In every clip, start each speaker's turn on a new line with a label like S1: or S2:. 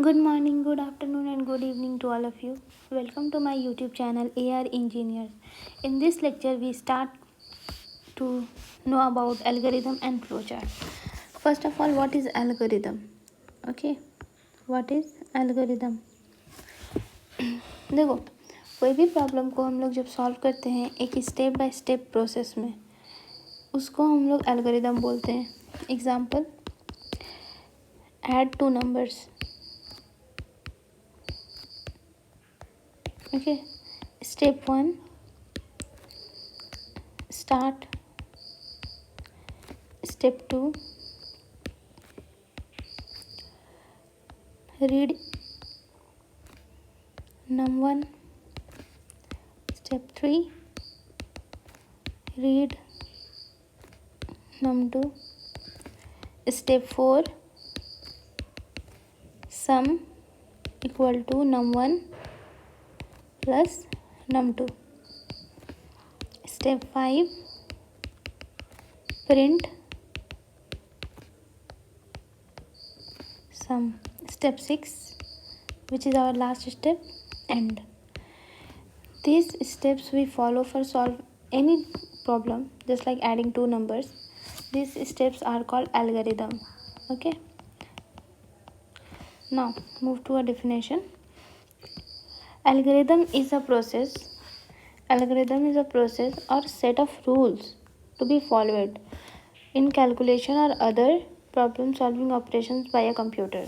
S1: Good morning, good afternoon, and good evening to all of you. Welcome to my YouTube channel AR Engineers. In this lecture, we start to know about algorithm and flowchart. First of all, what is algorithm? Okay, what is algorithm? देखो, कोई भी problem को हम लोग जब solve करते हैं एक स्टेप बाय स्टेप प्रोसेस में, उसको हम लोग एल्गोरिदम बोलते हैं. Example, add two numbers. Okay, step 1, start. Step 2, read num1. Step 3, read num2. Step 4, sum equal to num1 plus num2. Step 5, print sum. Step 6, which is our last step, end. These steps we follow for solve any problem, just like adding two numbers. These steps are called algorithm. Okay, now move to a definition. Algorithm is a process. Algorithm is a process or set of rules to be followed in calculation or other problem solving operations by a computer.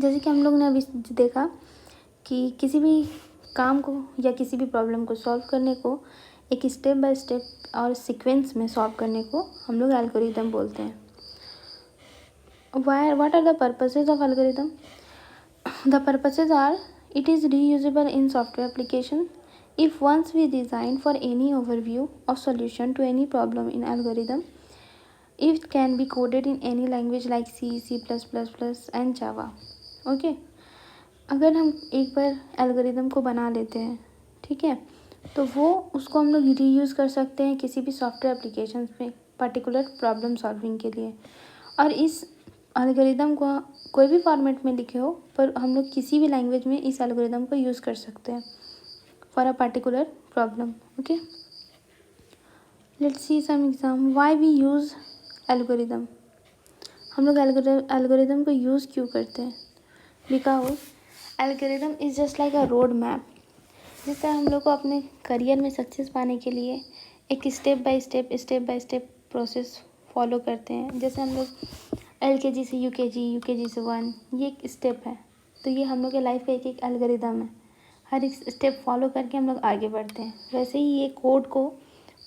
S1: जैसे कि हम लोग ने अभी देखा कि किसी भी काम को या किसी भी प्रॉब्लम को सॉल्व करने को एक स्टेप बाय स्टेप और सीक्वेंस में सॉल्व करने को हम लोग एल्गोरिदम बोलते हैं. What are the purposes of algorithm? The purposes are, it is reusable in software application. If once we design for any overview of solution to any problem in algorithm, it can be coded in any language like C, C++, and Java. Okay, अगर हम एक बार algorithm को बना लेते हैं, ठीक है, तो वो उसको हम लोग रीयूज़ कर सकते हैं किसी भी सॉफ्टवेयर एप्लीकेशन में पर्टिकुलर प्रॉब्लम सॉल्विंग के लिए. और इस एल्गोरिदम को कोई भी फॉर्मेट में लिखे हो, पर हम लोग किसी भी लैंग्वेज में इस एल्गोरिदम को यूज़ कर सकते हैं for a particular problem. Okay, let's see some exam. Why we use algorithm. हम लोग एल्गोरिदम को यूज़ क्यों करते हैं? Because algorithm is just like a road map, जिससे हम लोग को अपने करियर में सक्सेस पाने के लिए एक step by step process follow करते हैं. जैसे हम लोग LKG से UKG से 1, ये एक स्टेप है. तो ये हम लोग के लाइफ का एक एक एल्गोरिदम है. हर एक स्टेप फॉलो करके हम लोग आगे बढ़ते हैं. वैसे ही ये कोड को,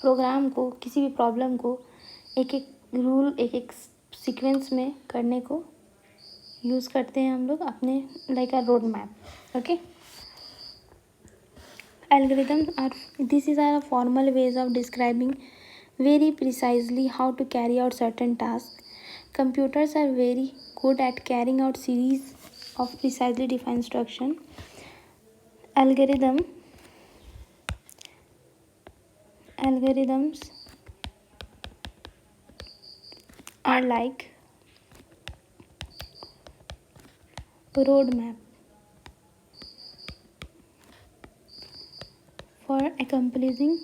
S1: प्रोग्राम को, किसी भी प्रॉब्लम को एक एक रूल, एक एक सीक्वेंस में करने को यूज़ करते हैं हम लोग अपने like a road map. Okay, algorithms are, this is a formal ways of describing very precisely how to carry out certain tasks. Computers are very good at carrying out series of precisely defined instruction. Algorithms are like road map for accomplishing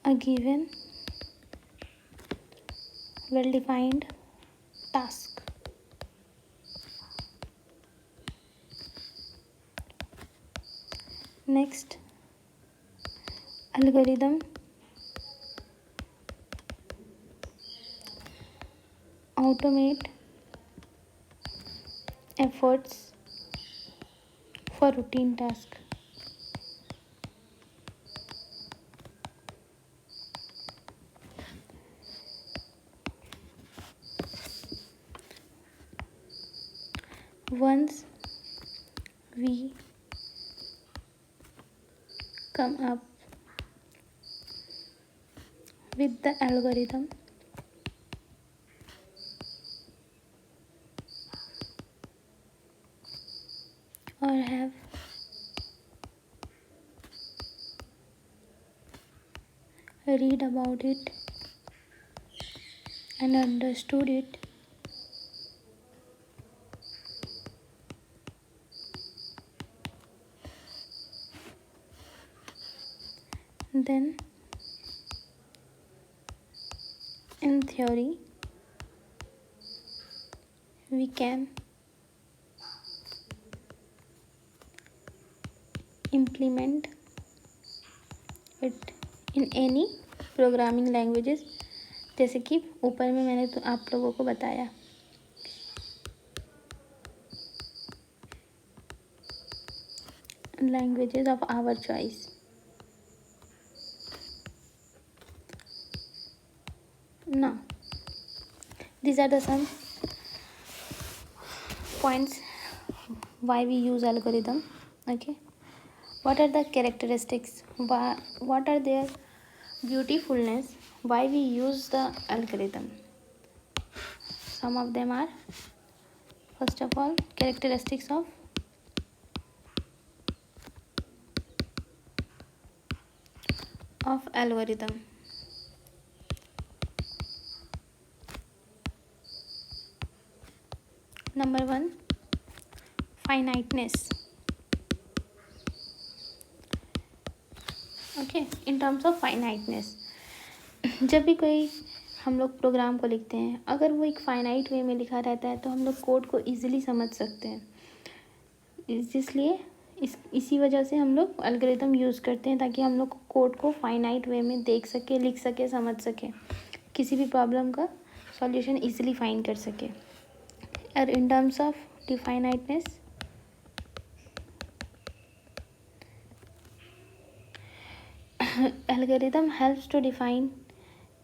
S1: a given well-defined task. Next, algorithm automate efforts for routine task. Once we come up with the algorithm, or have read about it and understood it, then in theory we can implement it in any programming languages, जैसे कि ऊपर में मैंने तो आप लोगों को बताया। Languages of our choice. Now, these are the some points why we use algorithm. Okay, what are the characteristics? What are their beautifulness? Why we use the algorithm? Some of them are, first of all, characteristics of algorithm. Number one, finiteness. Okay, in terms of finiteness, जब भी कोई हम लोग programme को लिखते हैं, अगर वो एक फाइनाइट वे में लिखा रहता है तो हम लोग कोड को ईजिली समझ सकते हैं। इसलिए इसी वजह से हम लोग एल्गोरिथम यूज़ करते हैं, ताकि हम लोग कोड को फाइनाइट वे में देख सके, लिख सके, समझ सके, किसी भी प्रॉब्लम का सॉल्यूशन ईजिली फाइंड कर सके। और in terms of definiteness, algorithm helps to define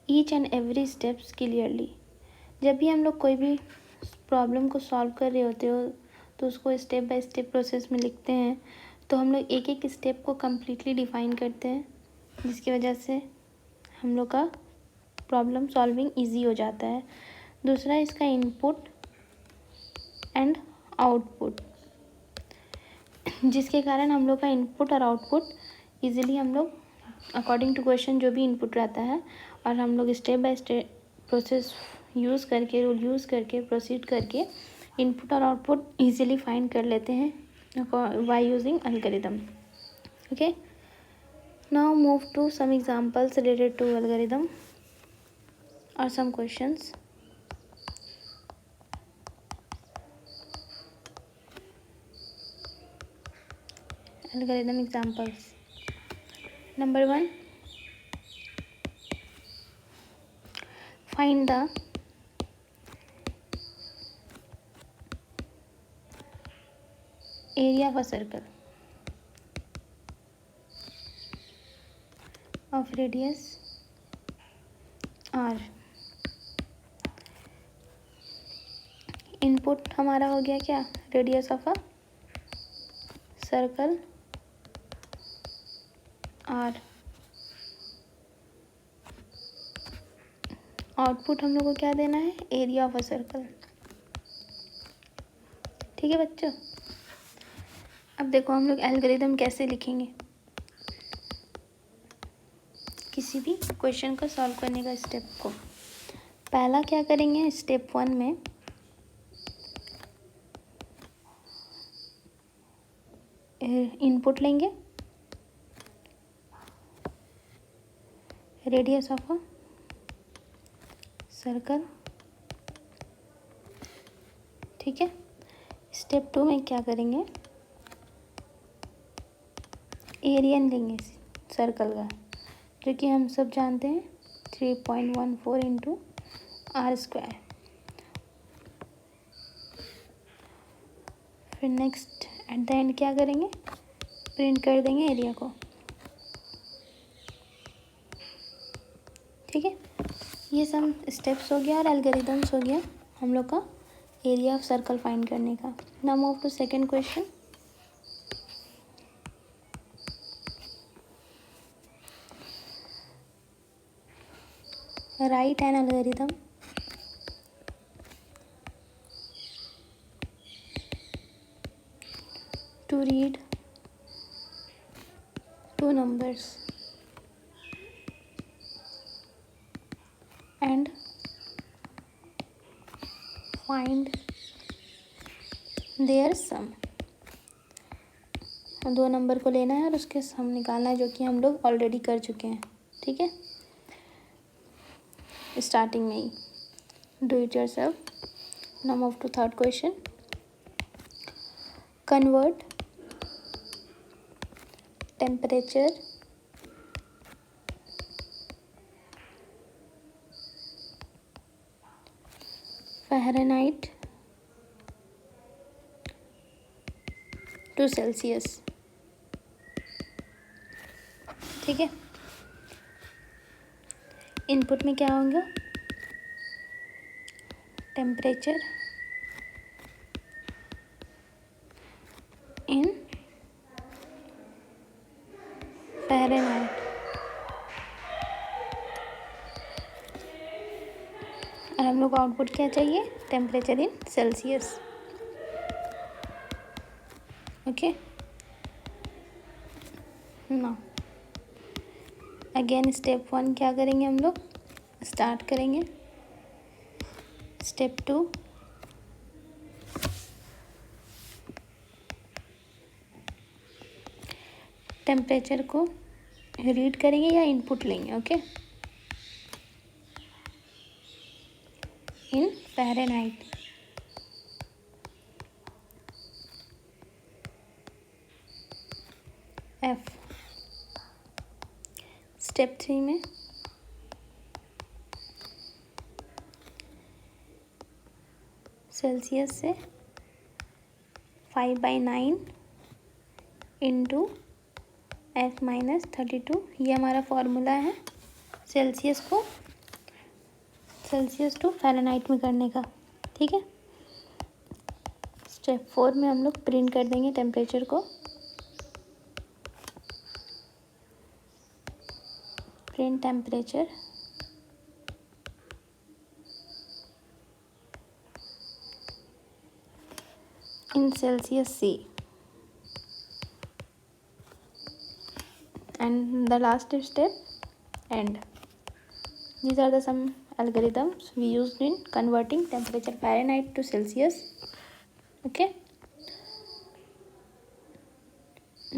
S1: each and every steps clearly. जब भी हम लोग कोई भी प्रॉब्लम को सॉल्व कर रहे होते हो तो उसको स्टेप बाय स्टेप प्रोसेस में लिखते हैं, तो हम लोग एक एक स्टेप को कम्प्लीटली डिफाइन करते हैं, जिसकी वजह से हम लोग का प्रॉब्लम सॉल्विंग इजी हो जाता है। दूसरा इसका इनपुट एंड आउटपुट, जिसके कारण हम लोग का इनपुट और आउटपुट इजीली हम लोग अकॉर्डिंग टू क्वेश्चन जो भी इनपुट रहता है, और हम लोग step by step process use करके, रूल यूज़ करके, प्रोसीड करके इनपुट और आउटपुट इजीली फाइंड कर लेते हैं by using algorithm. Okay, now move to some examples related to algorithm और some questions. Algorithm examples. Number one, find the area of a circle of radius r। Input हमारा हो गया क्या, radius of a circle r। Output हम लोग को क्या देना है, एरिया ऑफ अ सर्कल। ठीक है बच्चों, अब देखो हम लोग एल्गोरिथम कैसे लिखेंगे किसी भी क्वेश्चन को सॉल्व करने का स्टेप को। पहला क्या करेंगे, स्टेप 1 में इनपुट लेंगे, रेडियस ऑफ अ सर्कल। ठीक है, स्टेप 2 में क्या करेंगे, एरिया लेंगे सर्कल का, जो कि हम सब जानते हैं 3.14 इंटू आर स्क्वायर। फिर नेक्स्ट एट द एंड क्या करेंगे, प्रिंट कर देंगे एरिया को। ठीक है, ये सब स्टेप्स हो गया और एल्गोरिथम्स हो गया हम लोग का एरिया ऑफ सर्कल फाइंड करने का। Now move to second question. Write an algorithm to read two numbers and find their sum. 2 number को लेना है और उसके सम निकालना है, जो कि हम लोग ऑलरेडी कर चुके हैं। ठीक है, स्टार्टिंग में ही do it yourself. Now move to third question. Convert temperature Fahrenheit to Celsius. ठीक है, इनपुट में क्या होगा? टेम्परेचर इन फ़ारेनहाइट और हम लोग को आउटपुट क्या चाहिए? Temperature in Celsius. ओके, ना अगेन स्टेप 1 क्या करेंगे हम लोग? स्टार्ट करेंगे। स्टेप 2 टेम्परेचर को रीड करेंगे या इनपुट लेंगे। ओके, इन फ़ारेनहाइट। एफ। स्टेप 3 में सेल्सियस से 5/9 इंटू F माइनस 32, ये हमारा फॉर्मूला है सेल्सियस टू फ़ारेनहाइट में करने का। ठीक है, स्टेप 4 में हम लोग प्रिंट कर देंगे टेम्परेचर को। Print temperature in Celsius C, and the last step end. These are the some algorithms we used in converting temperature Fahrenheit to Celsius. Okay,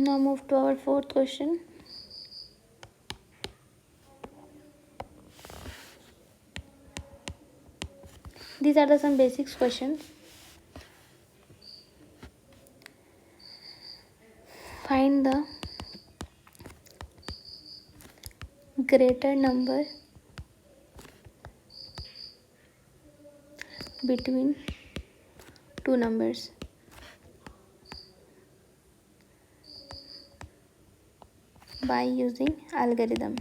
S1: now move to our fourth question. These are the some basics questions. Find the greater number between two numbers. By using algorithm.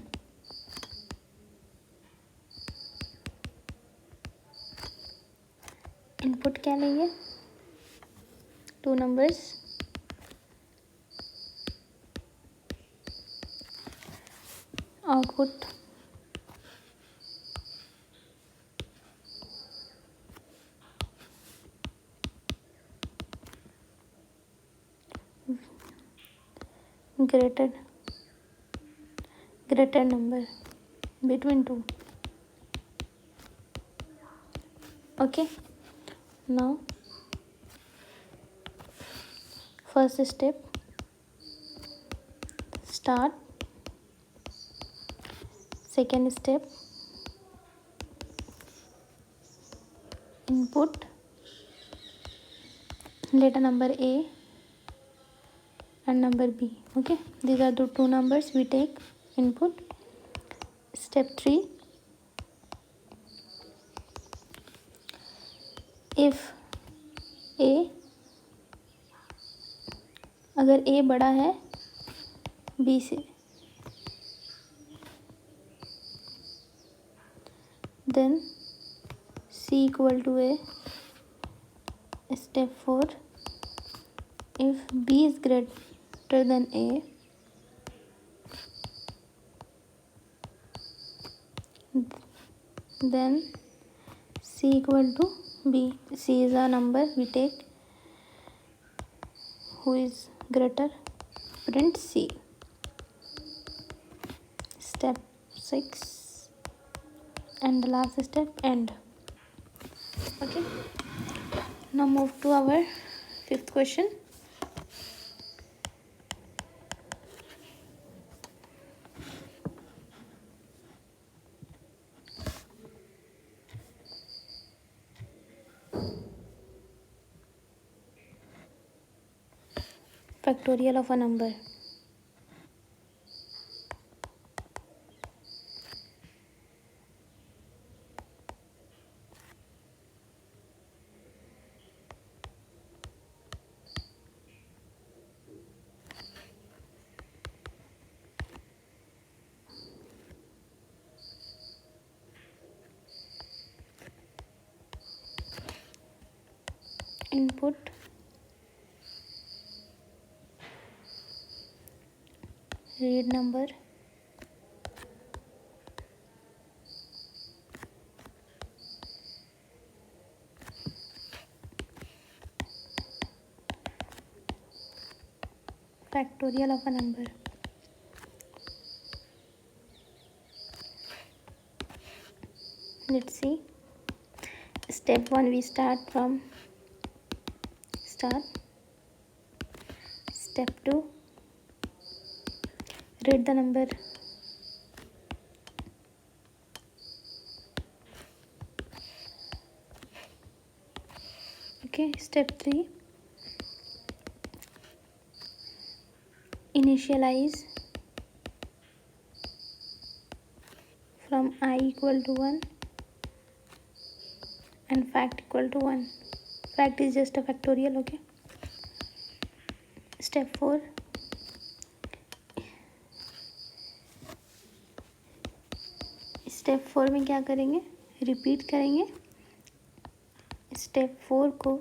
S1: Input क्या लेंगे? 2 numbers. Output greater number between 2. Okay, now first step, start. Second step, input letter number A and number B. Okay, these are the 2 numbers we take input. Step 3, if A, अगर A बड़ा है B से, then C equal to A. Step 4, if B is greater than A, then C equal to B. C is a number we take who is greater, print C. Step 6 and the last step, end. Okay, Now move to our fifth question. Factorial of a number. Input, read number, factorial of a number. Let's see. Step 1, we start from start. Step 2, read the number. Okay, step 3, initialize from I equal to 1 and fact equal to 1. Fact is just a factorial. Okay. Step 4, step 4 में क्या करेंगे, repeat करेंगे step 4 को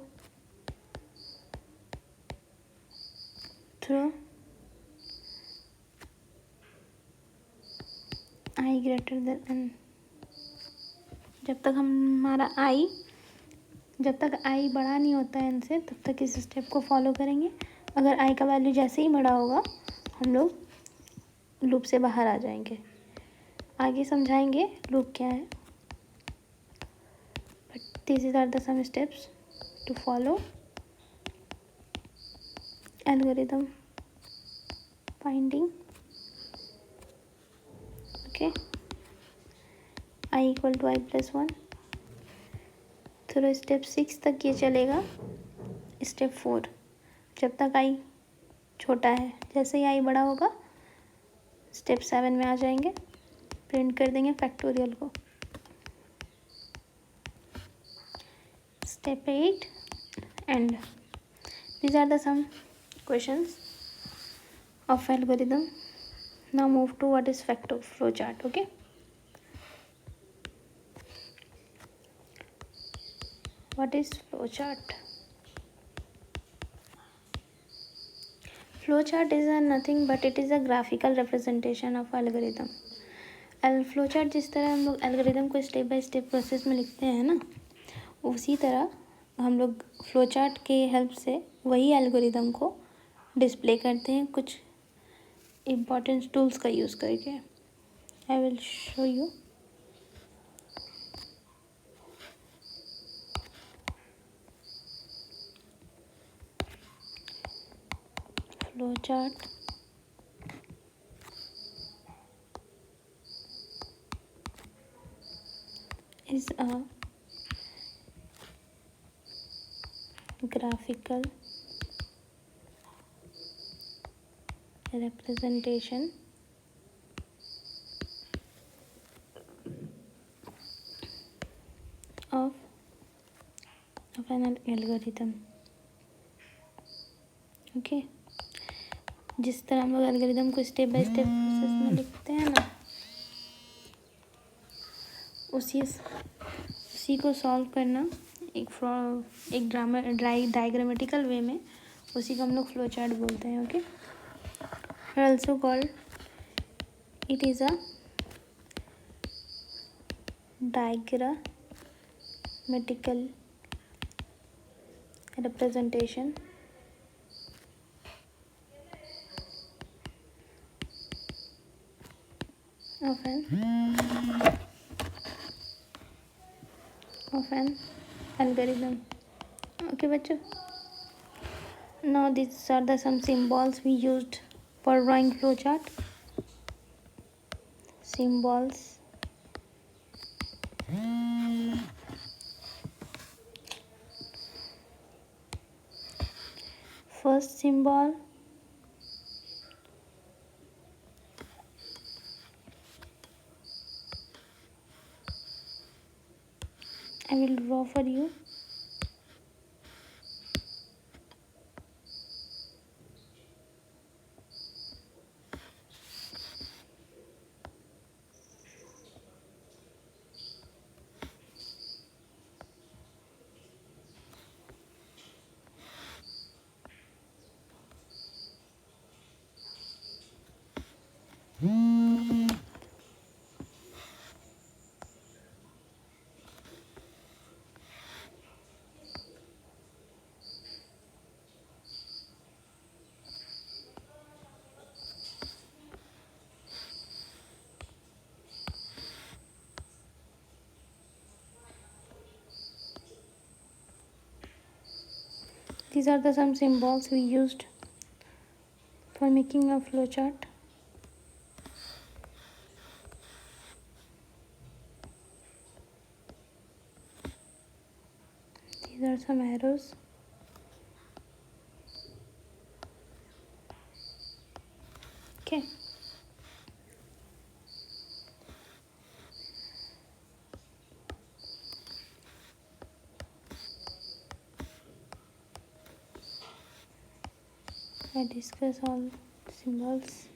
S1: through आई greater than N. जब तक आई बड़ा नहीं होता है एन से, तब तक इस स्टेप को फॉलो करेंगे। अगर आई का वैल्यू जैसे ही बड़ा होगा, हम लोग लूप से बाहर आ जाएंगे। आगे समझाएंगे लूप क्या है, but this are the some steps to follow algorithm finding. Okay, I equal to I plus 1 through step 6 तक ये चलेगा। स्टेप 4 जब तक आई छोटा है, जैसे ही आई बड़ा होगा स्टेप 7 में आ जाएंगे, प्रिंट कर देंगे फैक्टोरियल को। Step 8 and these are the some questions of algorithm. Now move to what is flow chart. Okay, what is flow chart? Flow chart is a nothing but it is a graphical representation of algorithm. Flow chart जिस तरह हम लोग algorithm को step by step process में लिखते हैं ना, उसी तरह हम लोग फ्लो चार्ट के हेल्प से वही एल्गोरिदम को डिस्प्ले करते हैं कुछ इम्पॉर्टेंट टूल्स का यूज़ करके। I will show you. Flow chart is a graphical representation of an algorithm. Okay, जिस तरह हम लोग एल्गोरिदम को स्टेप बाय स्टेप प्रोसेस में लिखते हैं ना, उसी को सॉल्व करना एक डायग्रामेटिकल वे में, उसी को हम लोग फ्लो चार्ट बोलते हैं। Okay, also called it is a diagrammatical representation of an algorithm Okay बच्चों, now these are the some symbols we used for drawing flowchart. Symbols. First symbol, I will draw for you. These are the some symbols we used for making a flowchart. These are some arrows. Okay. I discuss all symbols.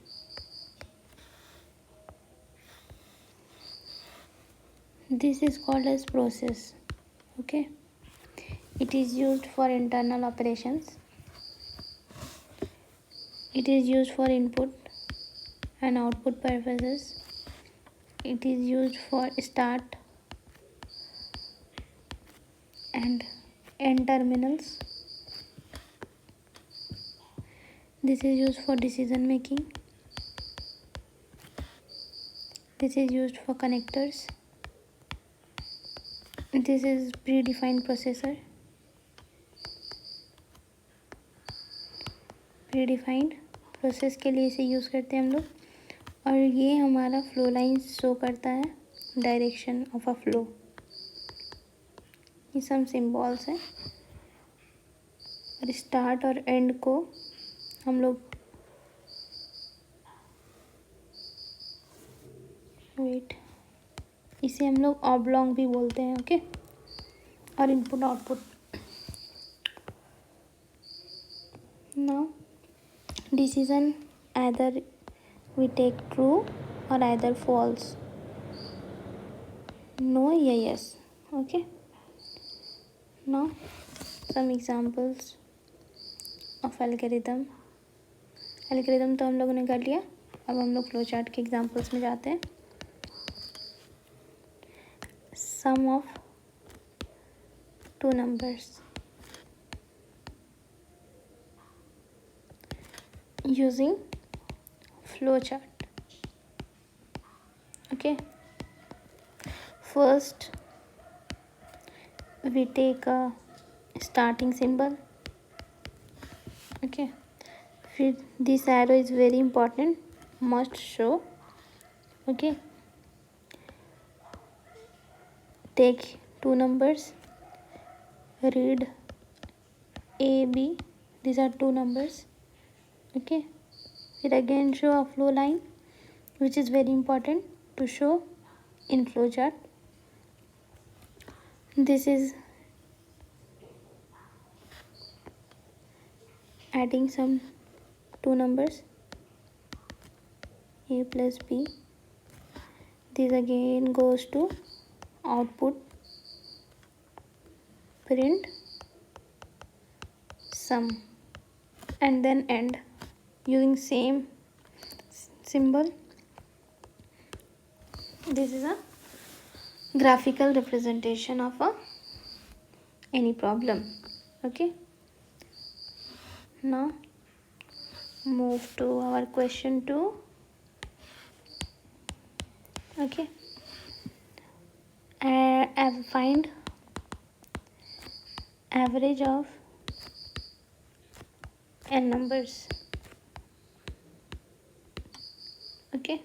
S1: This is called as process. Okay. It is used for internal operations. It is used for input and output purposes. It is used for start and end terminals. This is used for decision making. This is used for connectors. This is predefined processor. Predefined process के लिए इसे use करते हैं हम लोग. और ये हमारा फ्लो लाइन शो करता है डायरेक्शन ऑफ अ फ्लो. ये सब सिंबल्स हैं. और स्टार्ट और एंड को हम लोग इसे हम लोग ऑब्लॉन्ग भी बोलते हैं. ओके. और input output. Now decision, either we take true or either false, no या yes. Okay. Now some examples of algorithm. algorithm तो हम लोगों ने कर लिया. अब हम लोग फ्लो चार्ट के एग्जाम्पल्स में जाते हैं. sum of two numbers using flow chart. Okay. First we take a starting symbol. Okay. This arrow is very important, must show. Okay. Take two numbers, read A, B. These are two numbers. Okay. It again show a flow line, which is very important to show in flow chart. This is adding some two numbers, A plus B. This again goes to output, print sum, and then end using same symbol. This is a graphical representation of any problem. Okay. Now move to our question 2. Okay. Find average of n numbers. Okay,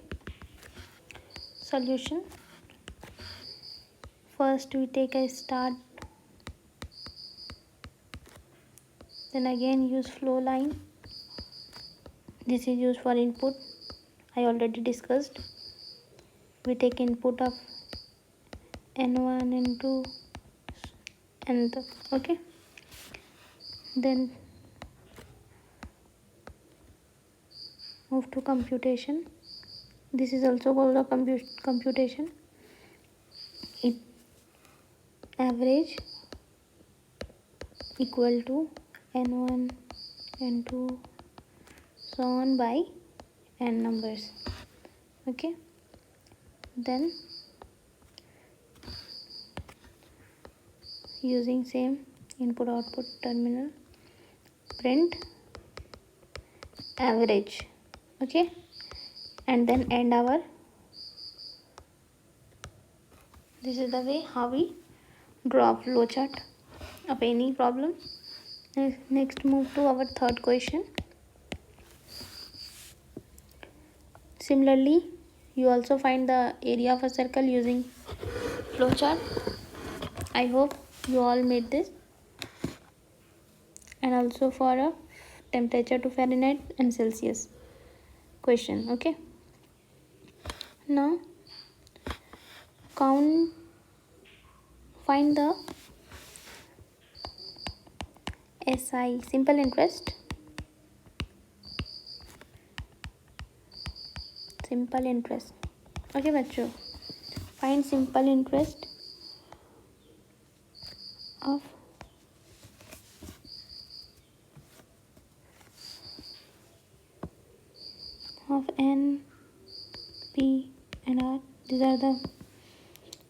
S1: solution. First we take a start, then again use flow line. This is used for input, I already discussed. We take input of n1, n2, and okay, then move to computation. This is also called a computation. It average equal to n1, n2, so on by n numbers. Okay, then using same input output terminal, print average. Okay, and then end our. This is the way how we draw a flowchart of any problem. Next move to our third question. Similarly, you also find the area of a circle using flowchart. I hope you all made this. And also for a temperature to Fahrenheit and Celsius question. Okay, now find the SI, simple interest. Okay बच्चों, find simple interest of N, P and R. These are the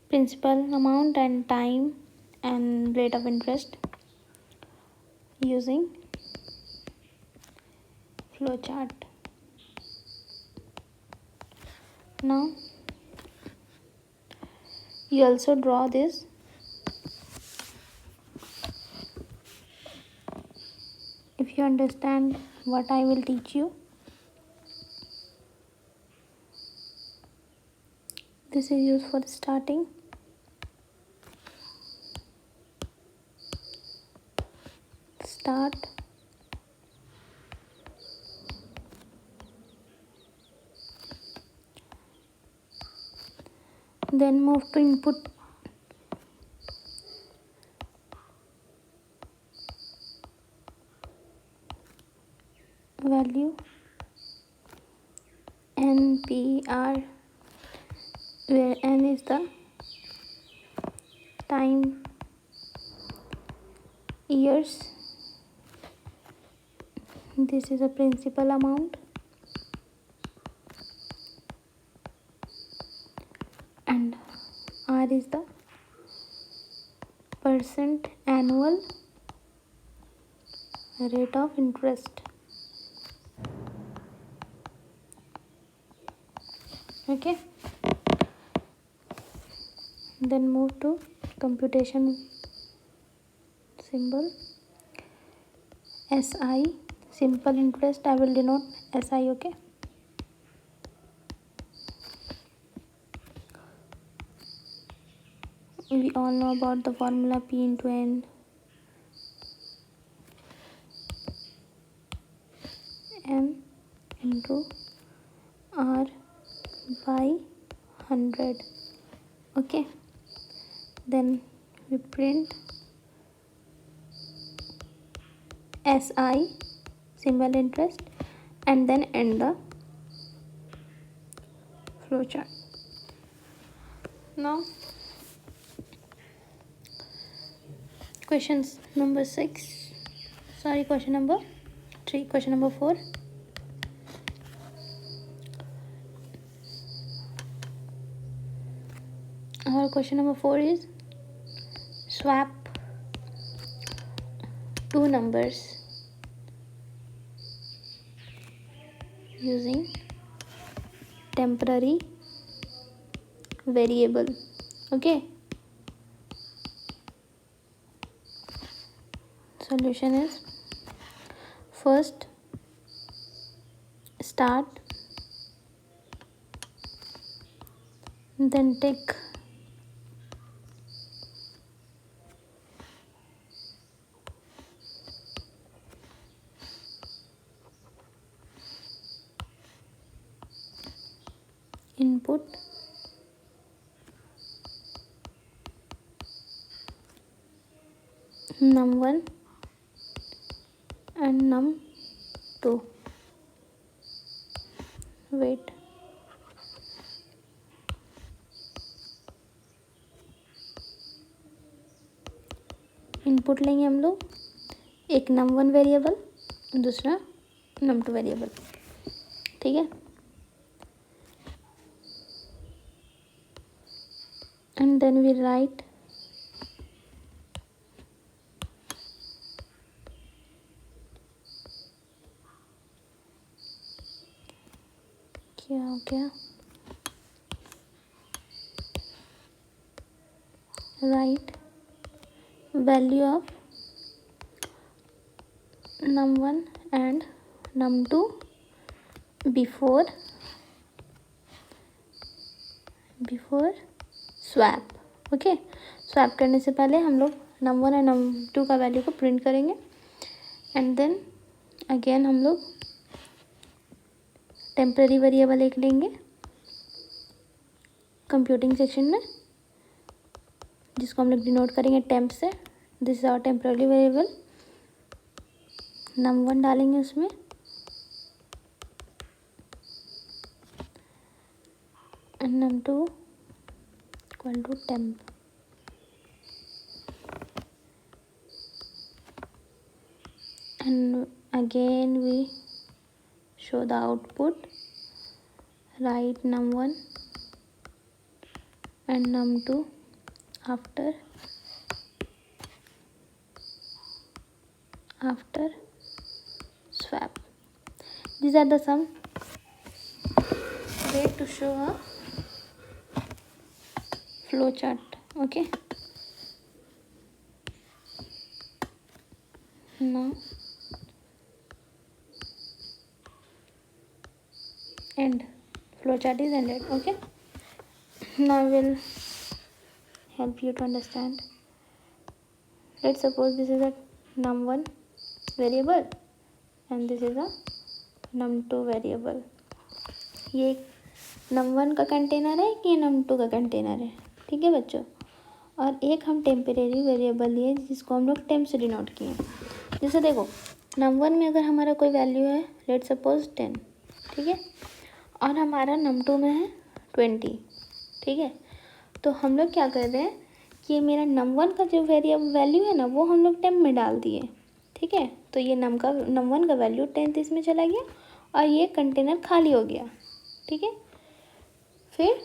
S1: principal amount and time and rate of interest using flowchart. Now you also draw this. If you understand what I will teach you, this is used for starting. Start. Then move to input. Value NPR, where N is the time, years. This is a principal amount and R is the percent annual rate of interest. Okay, then move to computation symbol. SI, simple interest, I will denote SI. Okay, we all know about the formula P into N into R by 100. Okay, then we print SI, simple interest, and then end the flowchart. Now questions number 6, sorry, question number 3, question number 4. Our question number 4 is swap two numbers using temporary variable. Okay, solution is first start, then take input num1 and num2. Wait, input लेंगे हम लोग, एक num1 variable, दूसरा num2 variable, ठीक है। And then we write क्या हो गया, right value of num1 and num2 before swap. Okay, swap करने से पहले हम लोग num1 और num2 का वैल्यू को प्रिंट करेंगे। एंड देन अगेन हम लोग टेम्पररी वेरिएबल एक लेंगे कंप्यूटिंग सेक्शन में, जिसको हम लोग डिनोट करेंगे टेम्प से। This is our temporary variable, num1 डालेंगे उसमें, and num2 equal to temp. And again we show the output, write num1 and num2 after swap. These are the some way to show a flow chart. Okay, now end, flow chart is ended. Okay, now I will help you to understand. Let's suppose this is a num1 variable and this is a num2 variable. ये num1 का container है कि num2 का container है, ठीक है बच्चों। और एक हम टेम्परेरी वेरिएबल लिए जिसको हम लोग टेम्प से डिनोट किए। जैसे देखो num1 में अगर हमारा कोई वैल्यू है, लेट सपोज 10, ठीक है, और हमारा num2 में है 20, ठीक है, तो हम लोग क्या कर रहे हैं कि मेरा num1 का जो वैल्यू है ना, वो हम लोग टेम्प में डाल दिए, ठीक है। तो ये num1 का वैल्यू 10 इसमें चला गया और ये कंटेनर खाली हो गया, ठीक है। फिर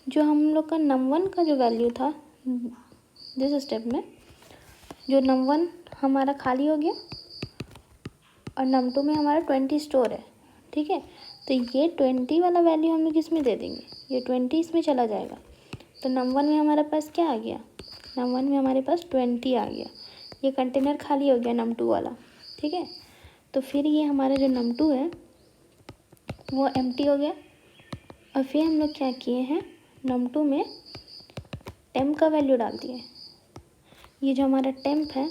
S1: जो हम लोग का num1 का जो वैल्यू था, दिस स्टेप में जो num1 हमारा खाली हो गया और num2 में हमारा 20 स्टोर है, ठीक है। तो ये 20 वाला वैल्यू हम लोग इसमें दे देंगे, ये 20 इसमें चला जाएगा। तो num1 में हमारे पास क्या आ गया, num1 में हमारे पास 20 आ गया, ये कंटेनर खाली हो गया num2 वाला, ठीक है। तो फिर ये हमारा जो num2 है वो एम्प्टी हो गया। और फिर हम लोग क्या किए हैं, num2 में टेम्प का वैल्यू डाल दिए। ये जो हमारा टेम्प है,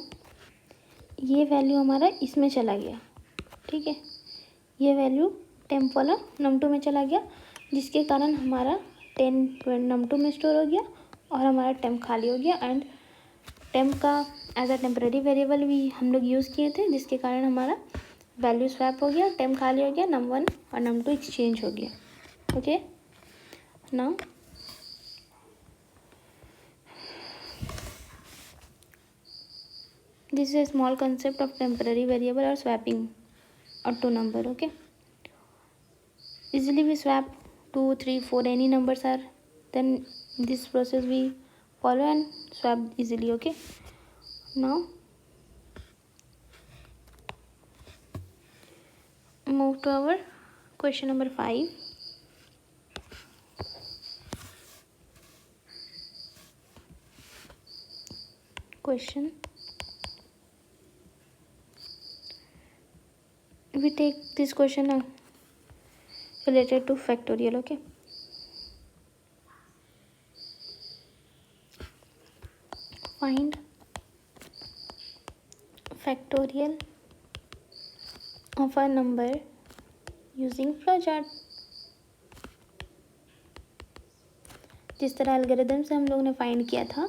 S1: ये वैल्यू हमारा इसमें चला गया, ठीक है। ये वैल्यू टेम्प वाला num2 में चला गया, जिसके कारण हमारा 10 num2 में स्टोर हो गया और हमारा टेम्प खाली हो गया। एंड टेम्प का एज अ टेम्परेरी वेरिएबल भी हम लोग यूज़ किए थे, जिसके कारण हमारा वैल्यू स्वैप हो गया, टेम्प खाली हो गया, num1 और num2 एक्सचेंज हो गया। Okay, now this is a small concept of temporary variable or swapping or two number. Okay, easily we swap 2 3 4 any numbers are, then this process we follow and swap easily. Okay, now move to our question number 5. Question: we take this question related to factorial. Okay, find factorial of a number using flowchart. जिस तरह algorithm से हम लोग ने find किया था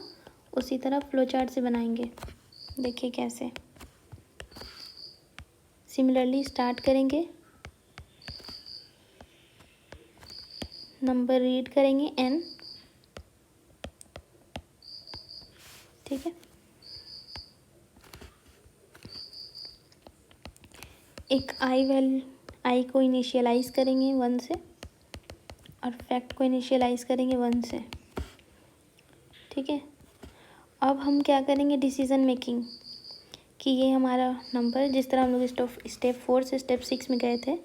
S1: उसी तरह फ्लोचार्ट से बनाएंगे. देखिए कैसे. सिमिलरली स्टार्ट करेंगे, नंबर रीड करेंगे n. ठीक है, एक आई को इनिशियलाइज करेंगे 1 से और फैक्ट को इनिशियलाइज करेंगे 1 से. ठीक है, अब हम क्या करेंगे, डिसीजन मेकिंग, कि ये हमारा नंबर जिस तरह हम लोग स्टेप 4 से स्टेप 6 में गए थे,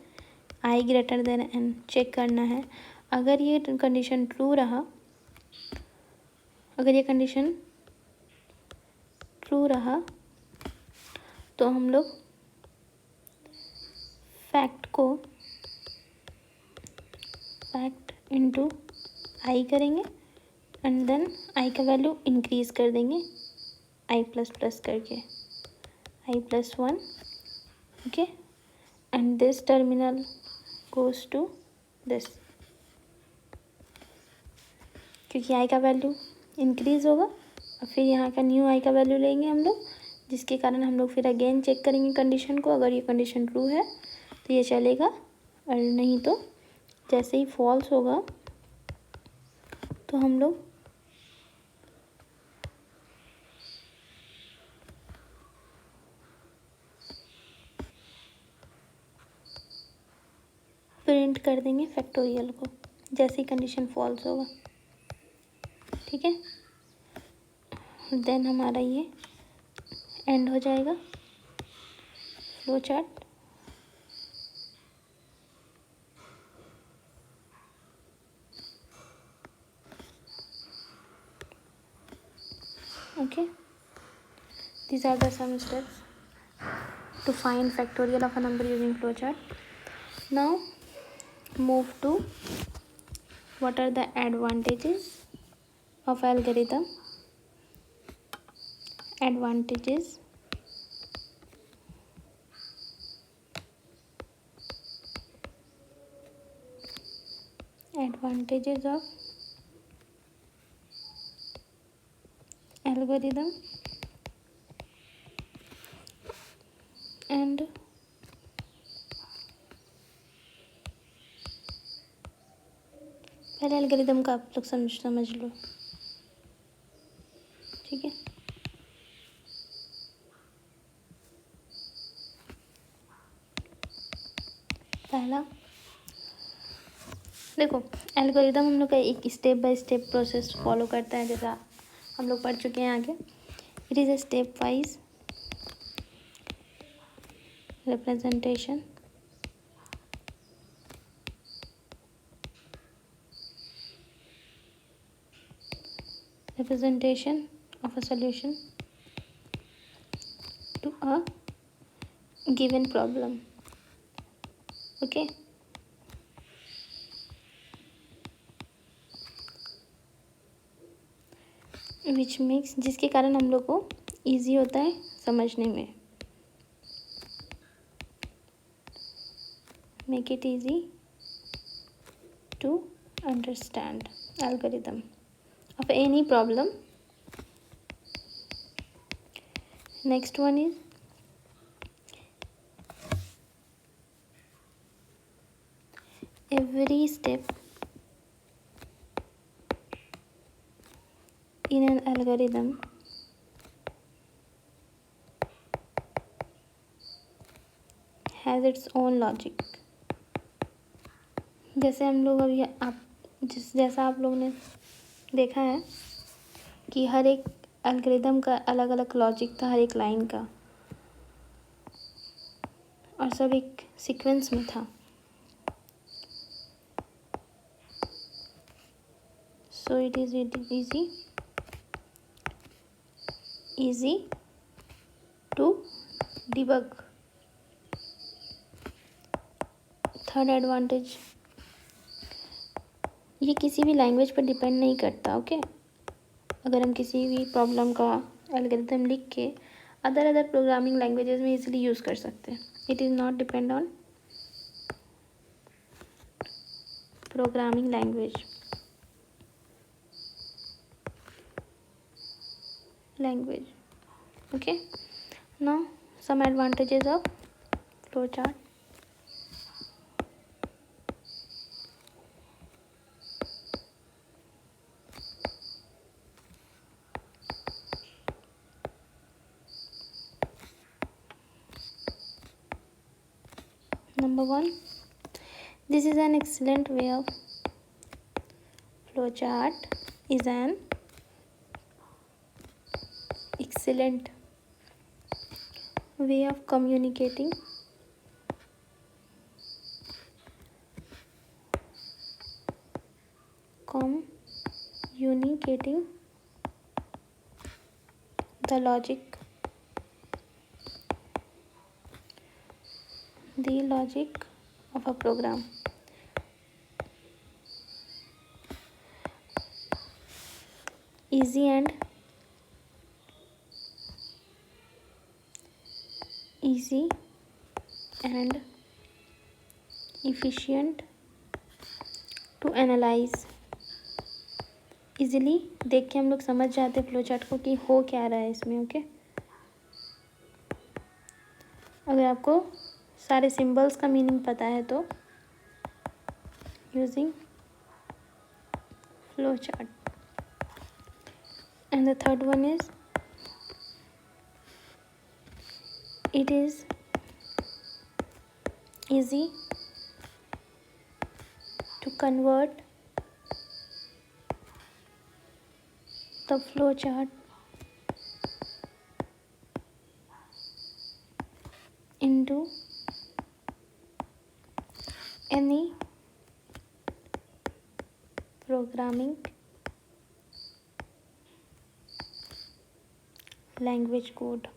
S1: आई ग्रेटर देन एन चेक करना है. अगर ये कंडीशन ट्रू रहा, अगर ये कंडीशन ट्रू रहा तो हम लोग फैक्ट इंटू आई करेंगे एंड देन आई का वैल्यू इंक्रीज कर देंगे आई प्लस प्लस करके, I plus 1. Okay, and this terminal goes to this, क्योंकि आई का वैल्यू इंक्रीज होगा और फिर यहाँ का न्यू आई का वैल्यू लेंगे हम लोग, जिसके कारण हम लोग फिर अगेन चेक करेंगे कंडीशन को. अगर ये कंडीशन ट्रू है तो ये चलेगा, और नहीं तो जैसे ही फॉल्स होगा तो हम लोग प्रिंट कर देंगे फैक्टोरियल को जैसे ही कंडीशन फॉल्स होगा. ठीक है, देन हमारा ये एंड हो जाएगा flow chart. Okay, these are the some steps to find factorial of a number using flowchart. Now move to what are the advantages of algorithm. Advantages of algorithm and पहले algorithm का आप लोग समझ लो. ठीक है, पहला देखो, एल्गोरिदम हम लोग का एक step by step process follow करता है, जैसा हम लोग पढ़ चुके हैं आगे. It is a step wise representation of a solution to a given problem. Okay, which makes, जिसके कारण हम लोग को ईजी होता है समझने में. Make it easy to understand algorithm of any problem. Next one is every step in an algorithm has its own logic. जैसे हम लोग अभी जैसा आप लोग ने देखा है कि हर एक एल्गोरिदम का अलग अलग लॉजिक था, हर एक लाइन का, और सब एक सीक्वेंस में था. So it is easy to debug third advantage, ये किसी भी लैंग्वेज पर डिपेंड नहीं करता। ओके, अगर हम किसी भी प्रॉब्लम का एल्गोरिथम लिख के अदर प्रोग्रामिंग लैंग्वेजेस में इजीली यूज़ कर सकते हैं। It is not depend on programming language okay. Now some advantages of flowchart. Number one, this is an excellent way of flowchart is an excellent way of communicating the logic of a program. Easy and efficient to analyze. Easily देख के हम लोग समझ जाते flow chart को कि हो क्या रहा है इसमें। ओके, अगर आपको सारे सिंबल्स का मीनिंग पता है तो using flow chart. And the third one is it is easy to convert the flow chart into any programming language code.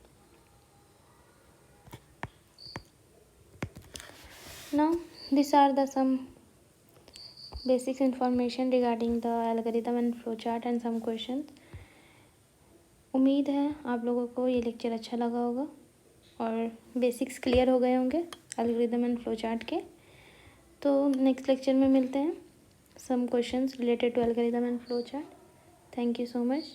S1: Now these are the some basic information regarding the algorithm and flowchart and some questions. उम्मीद है आप लोगों को ये lecture अच्छा लगा होगा और बेसिक्स क्लियर हो गए होंगे एल्गोरिथम एंड फ्लोचार्ट के। तो नेक्स्ट लेक्चर में मिलते हैं, some questions related to algorithm and flowchart. Thank you so much.